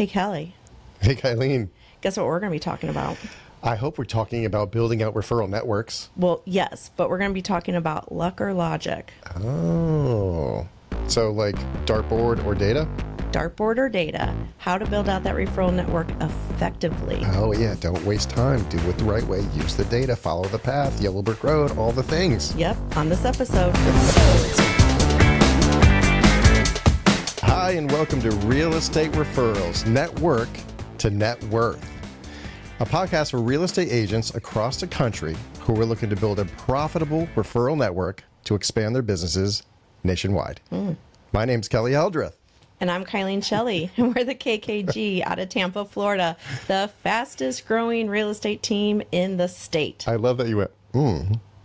Hey, Kelly. Hey, Kilene. Guess what we're going to be talking about? I hope we're talking about building out referral networks. Well, yes, but we're going to be talking about luck or logic. Oh. So like dartboard or data? Dartboard or data. How to build out that referral network effectively. Oh, yeah. Don't waste time. Do it the right way. Use the data. Follow the path. Yellow brick road. All the things. Yep, on this episode. Hi, and welcome to Real Estate Referrals, Network to Networth, a podcast for real estate agents across the country who are looking to build a profitable referral network to expand their businesses nationwide. My name's Kelly Eldrith. And I'm Kilene Kelly, and we're the KKG out of Tampa, Florida, the fastest growing real estate team in the state. I love that you went,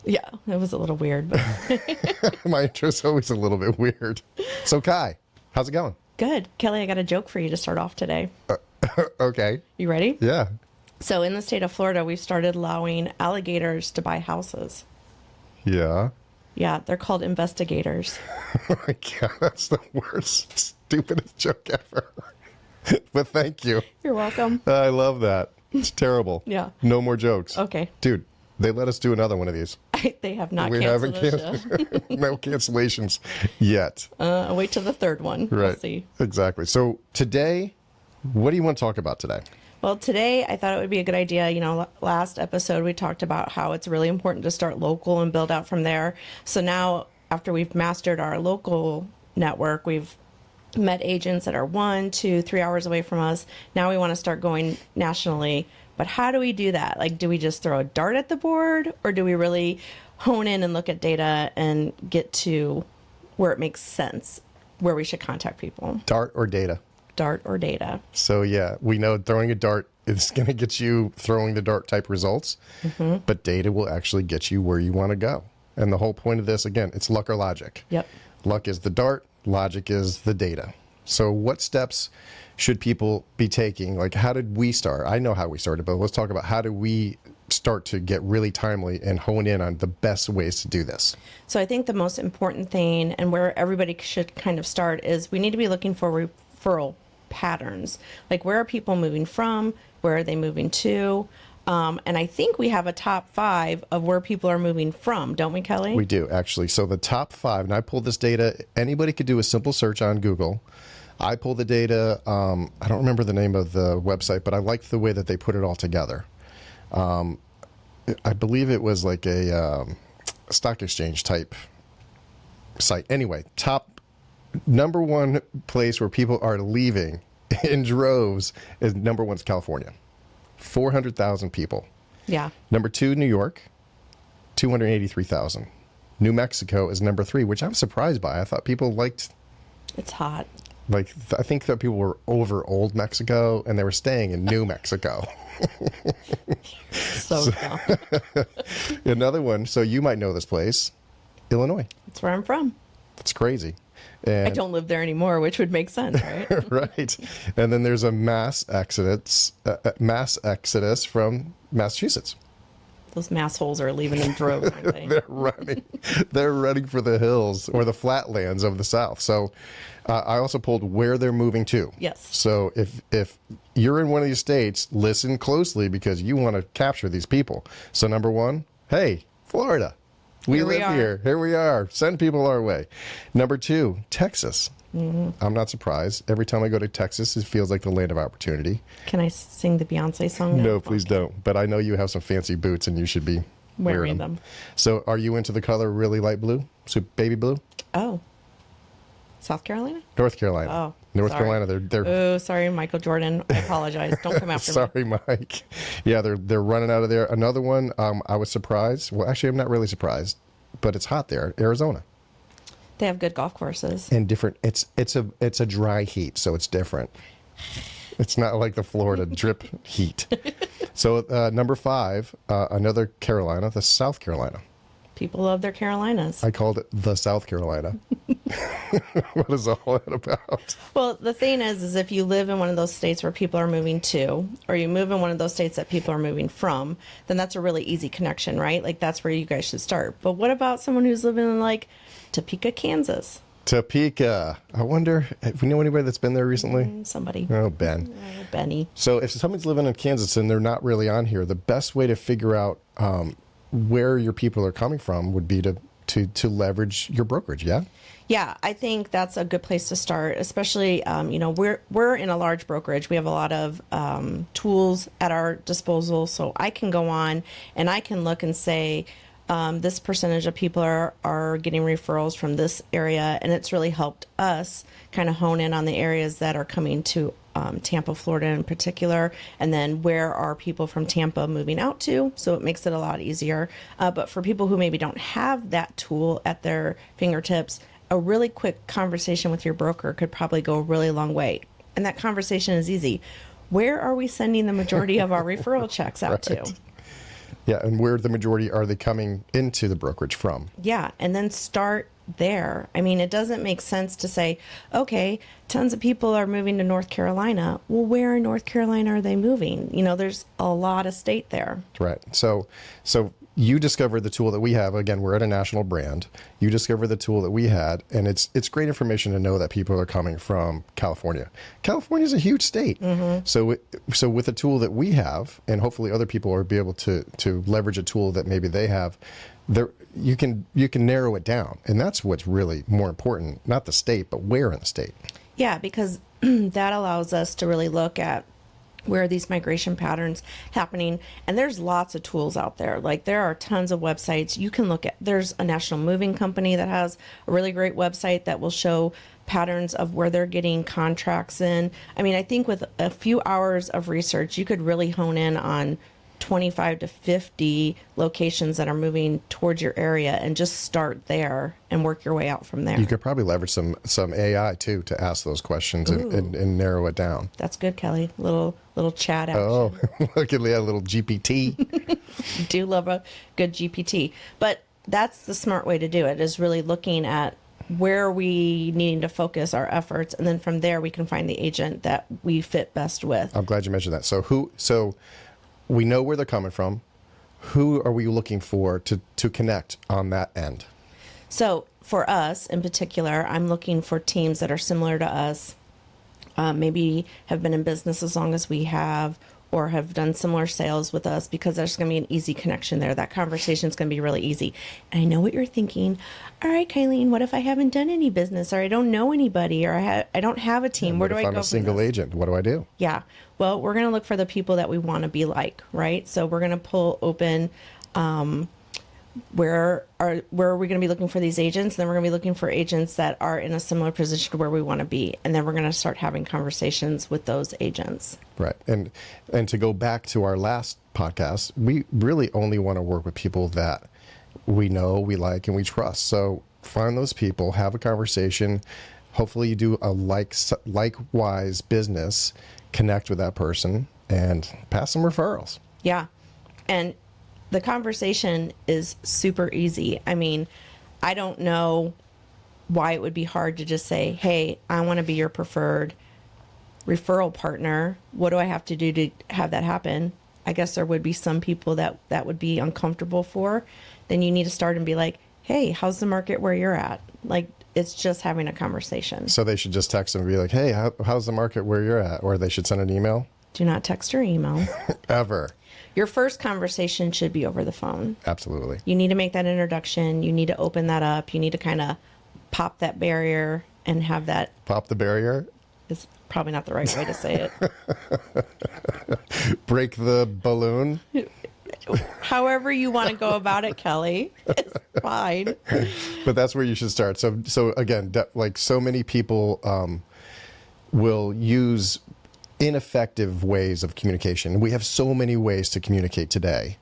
Yeah, it was a little weird, but My intro's always a little bit weird. So, Kai, how's it going? good. Kelly, I got a joke for you to start off today. Okay. You ready? Yeah. So in the state of Florida, we've started allowing alligators to buy houses. Yeah. Yeah, they're called investigators. Oh my God, that's the worst, stupidest joke ever. But thank you. You're welcome. I love that. It's terrible. Yeah. No more jokes. Okay. Dude, they let us do another one of these. They have not We canceled haven't us yet. no cancellations yet. I'll wait till the third one. We'll Right. see. Exactly. So today, what do you want to talk about today? Well, today I thought it would be a good idea. You know, last episode we talked about how it's really important to start local and build out from there. So now, after we've mastered our local network, we've met agents that are 1, 2, 3 hours away from us. Now we want to start going nationally. But how do we do that? Like, do we just throw a dart at the board, or do we really hone in and look at data and get to where it makes sense, where we should contact people? Dart or data? Dart or data? So yeah, we know throwing a dart is going to get you throwing the dart type results, but data will actually get you where you want to go. And the whole point of this, again, it's luck or logic. Yep. Luck is the dart, logic is the data. So what steps should people be taking? Like, how did we start? I know how we started, but let's talk about how do we start to get really timely and hone in on the best ways to do this. So I think the most important thing, and where everybody should kind of start, is we need to be looking for referral patterns. Like, where are people moving from? Where are they moving to? And I think we have a top 5 of where people are moving from, don't we, Kelly? We do, actually. So the top 5, and I pulled this data, anybody could do a simple search on Google. I pulled the data, I don't remember the name of the website, but I liked the way that they put it all together. I believe it was like a stock exchange type site. Anyway, number 1 place where people are leaving in droves is number 1 is California. 400,000 people. Yeah. Number 2, New York, 283,000. New Mexico is number 3, which I'm surprised by. I thought people liked, It's hot. like, I think that people were over old Mexico and they were staying in New Mexico. So dumb. Another one, so you might know this place, Illinois. That's where I'm from. It's crazy. I And don't live there anymore, which would make sense, right? right. And then there's a mass exodus from Massachusetts. Those massholes are leaving in droves, aren't they? They're running for the hills or the flatlands of the South. So I also pulled where they're moving to. Yes. So if you're in one of these states, listen closely because you want to capture these people. So number 1, hey, Florida. We Here we live are. here. Here we are. Send people our way. Number 2, Texas. I'm not surprised. Every time I go to Texas, it feels like the land of opportunity. Can I sing the Beyonce song now? No, please don't. But I know you have some fancy boots and you should be Wearing them. So are you into the color really light blue? So baby blue? Oh. South Carolina? North Carolina. Oh, North sorry. Carolina, they're Oh, sorry, Michael Jordan. I apologize. Don't come after me. sorry, Mike. Yeah, they're running out of there. Another one, I was surprised. Well, actually, I'm not really surprised, but it's hot there. Arizona. They have good golf courses. And different. It's a dry heat, so it's different. It's not like the Florida drip heat. So number 5, another Carolina, the South Carolina. People love their Carolinas. I called it the South Carolina. What is all that about? Well, the thing is if you live in one of those states where people are moving to, or you move in one of those states that people are moving from, then that's a really easy connection, right? Like, that's where you guys should start. But what about someone who's living in, like, Topeka, Kansas? Topeka. I wonder if we know anybody that's been there recently. Somebody. Oh, Ben. Benny. So if somebody's living in Kansas and they're not really on here, the best way to figure out where your people are coming from would be to leverage your brokerage. Yeah. Yeah, I think that's a good place to start, especially, we're in a large brokerage. We have a lot of tools at our disposal. So I can go on and I can look and say, this percentage of people are getting referrals from this area. And it's really helped us kind of hone in on the areas that are coming to Tampa, Florida in particular. And then where are people from Tampa moving out to? So it makes it a lot easier. But for people who maybe don't have that tool at their fingertips, a really quick conversation with your broker could probably go a really long way. And that conversation is easy. Where are we sending the majority of our referral checks out to? Yeah, and where the majority are they coming into the brokerage from? Yeah, and then start there. I mean, it doesn't make sense to say, okay, tons of people are moving to North Carolina. Well, where in North Carolina are they moving? There's a lot of state there. Right. So you discovered the tool that we have. Again, we're at a national brand. You discovered the tool that we had, and it's great information to know that people are coming from California. California is a huge state. Mm-hmm. So with the tool that we have, and hopefully other people will be able to leverage a tool that maybe they have, there you can narrow it down, and that's what's really more important. Not the state, but where in the state. Yeah, because that allows us to really look at where are these migration patterns happening. And there's lots of tools out there. Like there are tons of websites you can look at. There's a national moving company that has a really great website that will show patterns of where they're getting contracts in. I mean, I think with a few hours of research, you could really hone in on 25 to 50 locations that are moving towards your area and just start there and work your way out from there. You could probably leverage some AI too to ask those questions and narrow it down. That's good, Kelly. Little chat action. Oh, look at a little GPT. Do love a good GPT. But that's the smart way to do it, is really looking at where we needing to focus our efforts, and then from there we can find the agent that we fit best with. I'm glad you mentioned that. So we know where they're coming from. Who are we looking for to connect on that end? So for us in particular, I'm looking for teams that are similar to us, maybe have been in business as long as we have, or have done similar sales with us, because there's going to be an easy connection there. That conversation is going to be really easy. And I know what you're thinking. All right, Kilene, what if I haven't done any business, or I don't know anybody, or I don't have a team? Where do I go? If I'm a single agent, what do I do? Yeah. Well, we're going to look for the people that we want to be like, right? So we're going to pull open where are we going to be looking for these agents? Then we're going to be looking for agents that are in a similar position to where we want to be. And then we're going to start having conversations with those agents. Right. And to go back to our last podcast, we really only want to work with people that we know, we like, and we trust. So find those people, have a conversation. Hopefully you do a likewise business, connect with that person, and pass some referrals. Yeah. And the conversation is super easy. I mean, I don't know why it would be hard to just say, hey, I want to be your preferred referral partner. What do I have to do to have that happen? I guess there would be some people that would be uncomfortable for. Then you need to start and be like, hey, how's the market where you're at? Like, it's just having a conversation. So they should just text them and be like, hey, how's the market where you're at? Or they should send an email? Do not text or email. Ever. Your first conversation should be over the phone. Absolutely. You need to make that introduction. You need to open that up. You need to kind of pop that barrier and have that. Pop the barrier? Is probably not the right way to say it. Break the balloon? However you want to go about it, Kelly, it's fine. But that's where you should start. So again, like so many people will use ineffective ways of communication. We have so many ways to communicate today.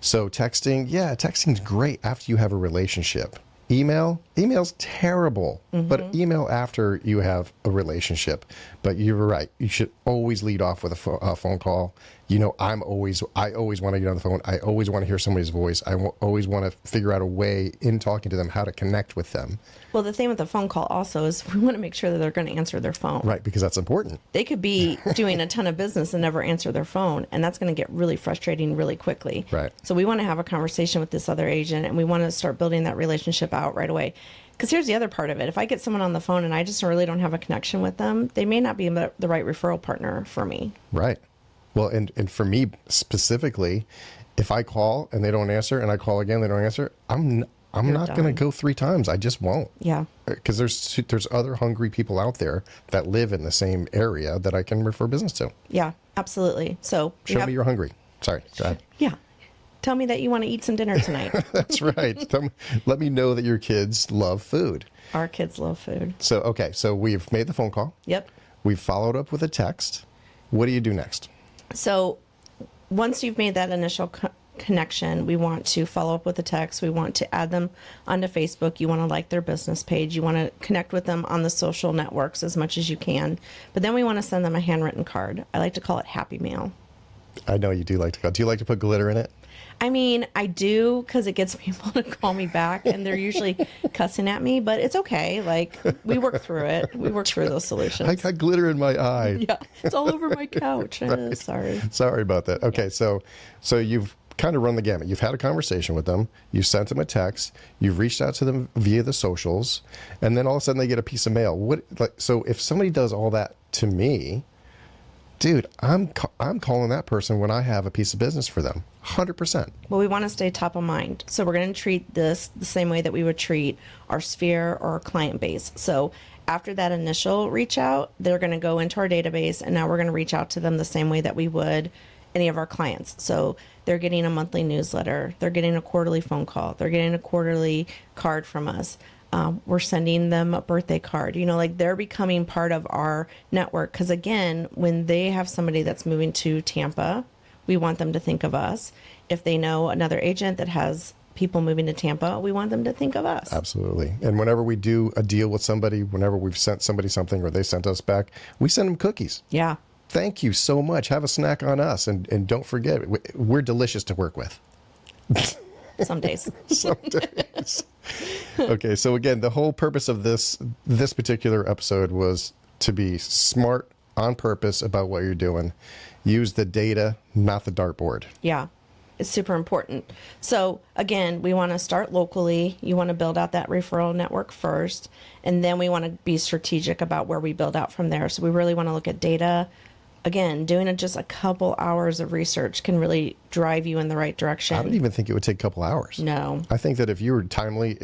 So texting's great after you have a relationship. Email's terrible, but email after you have a relationship. But you're right. You should always lead off with a phone call. I always want to get on the phone. I always want to hear somebody's voice. I always want to figure out a way in talking to them how to connect with them. Well, the thing with the phone call also is we want to make sure that they're going to answer their phone. Right, because that's important. They could be doing a ton of business and never answer their phone, and that's going to get really frustrating really quickly. Right. So we want to have a conversation with this other agent, and we want to start building that relationship out right away. Because here's the other part of it. If I get someone on the phone and I just really don't have a connection with them, they may not be the right referral partner for me. Right. Well, and for me specifically, if I call and they don't answer and I call again, they don't answer, I'm not going to go 3 times. I just won't. Yeah. Because there's other hungry people out there that live in the same area that I can refer business to. Yeah, absolutely. So Show me you're hungry. Sorry. Go ahead. Yeah. Tell me that you want to eat some dinner tonight. That's right. Let me know that your kids love food. Our kids love food. So, okay. So we've made the phone call. Yep. We've followed up with a text. What do you do next? So once you've made that initial connection, we want to follow up with a text. We want to add them onto Facebook. You want to like their business page. You want to connect with them on the social networks as much as you can. But then we want to send them a handwritten card. I like to call it Happy Mail. I know you do like to call. Do you like to put glitter in it? I mean, I do, because it gets people to call me back, and they're usually cussing at me, but it's okay. Like, we work through it. We work through those solutions. I got glitter in my eye. Yeah, it's all over my couch. Right. Sorry. Sorry about that. Okay, so you've kind of run the gamut. You've had a conversation with them. You sent them a text. You've reached out to them via the socials, and then all of a sudden they get a piece of mail. So if somebody does all that to me, dude, I'm calling that person when I have a piece of business for them. 100%. Well, we want to stay top of mind. So we're going to treat this the same way that we would treat our sphere or our client base. So after that initial reach out, they're going to go into our database, and now we're going to reach out to them the same way that we would any of our clients. So they're getting a monthly newsletter. They're getting a quarterly phone call. They're getting a quarterly card from us. We're sending them a birthday card. Like, they're becoming part of our network. Because again, when they have somebody that's moving to Tampa, we want them to think of us. If they know another agent that has people moving to Tampa, we want them to think of us. Absolutely. And whenever we do a deal with somebody, whenever we've sent somebody something or they sent us back, we send them cookies. Yeah. Thank you so much. Have a snack on us. And don't forget, we're delicious to work with. Some days. Some days. Okay, so again, the whole purpose of this particular episode was to be smart on purpose about what you're doing. Use the data, not the dartboard. Yeah, it's super important. So again, we want to start locally. You want to build out that referral network first, and then we want to be strategic about where we build out from there. So we really want to look at data. Again, doing just a couple hours of research can really drive you in the right direction. I don't even think it would take a couple hours. No. I think that if you were timely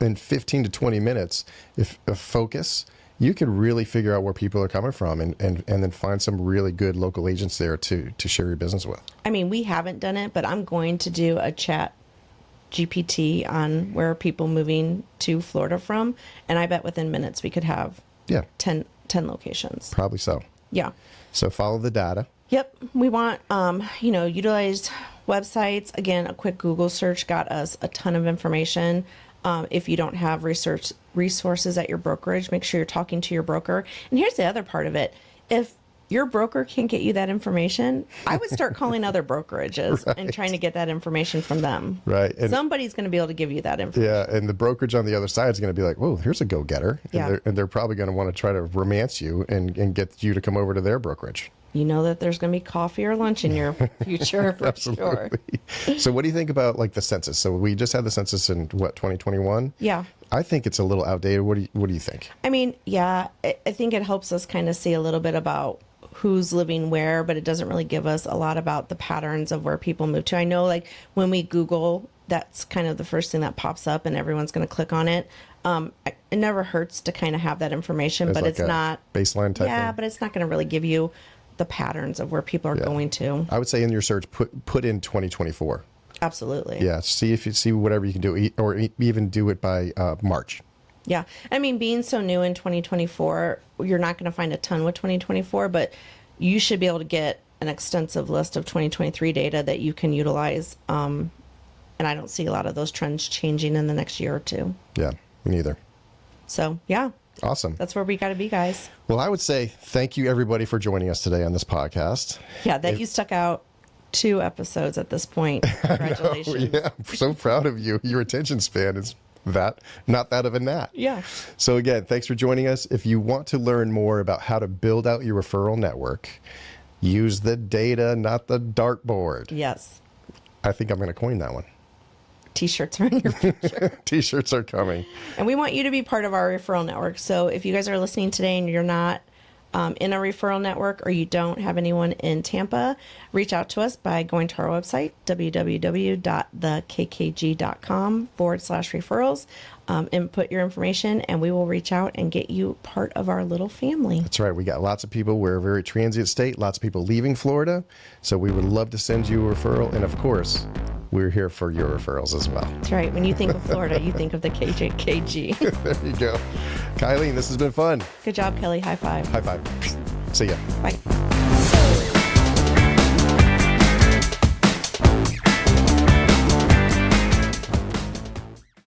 in 15 to 20 minutes, if a focus, you could really figure out where people are coming from and then find some really good local agents there to share your business with. I mean, we haven't done it, but I'm going to do a chat GPT on where are people moving to Florida from. And I bet within minutes we could have 10 locations. Probably so. Yeah. So follow the data. Yep. We want, utilize websites. Again, a quick Google search got us a ton of information. If you don't have resources at your brokerage, make sure you're talking to your broker. And here's the other part of it. If your broker can't get you that information, I would start calling other brokerages and trying to get that information from them. Right. And somebody's going to be able to give you that information. yeah, and the brokerage on the other side is going to be like, whoa, here's a go-getter. Yeah. And they're probably going to want to try to romance you and get you to come over to their brokerage. You know that there's going to be coffee or lunch in your future for sure. So what do you think about like the census? So we just had the census in 2021? Yeah. I think it's a little outdated. What do you think? I mean, yeah, I think it helps us kind of see a little bit about who's living where, but it doesn't really give us a lot about the patterns of where people move to. I know, like, when we Google, that's kind of the first thing that pops up and everyone's going to click on it. It never hurts to kind of have that information, but like it's not baseline type yeah, thing. but it's not going to really give you the patterns of where people are going to. I would say in your search, put in 2024. Absolutely. Yeah, see whatever you can do, or even do it by March. Yeah. I mean, being so new in 2024, you're not going to find a ton with 2024, but you should be able to get an extensive list of 2023 data that you can utilize. And I don't see a lot of those trends changing in the next year or two. Yeah, me neither. So, yeah. Awesome. That's where we got to be, guys. Well, I would say thank you, everybody, for joining us today on this podcast. Yeah, you stuck out 2 episodes at this point. Congratulations. Yeah, I'm so proud of you. Your attention span is not that of a gnat. Yeah. So again, thanks for joining us. If you want to learn more about how to build out your referral network, use the data, not the dartboard. Yes. I think I'm going to coin that one. T-shirts are in your future. T-shirts are coming. And we want you to be part of our referral network. So if you guys are listening today and you're not in a referral network or you don't have anyone in Tampa, reach out to us by going to our website, www.thekkg.com/referrals. Input your information and we will reach out and get you part of our little family. That's right. We got lots of people. We're a very transient state, lots of people leaving Florida. So we would love to send you a referral. And of course, we're here for your referrals as well. That's right. When you think of Florida, you think of the KG. There you go. Kilene, this has been fun. Good job, Kelly. High five. High five. See ya. Bye.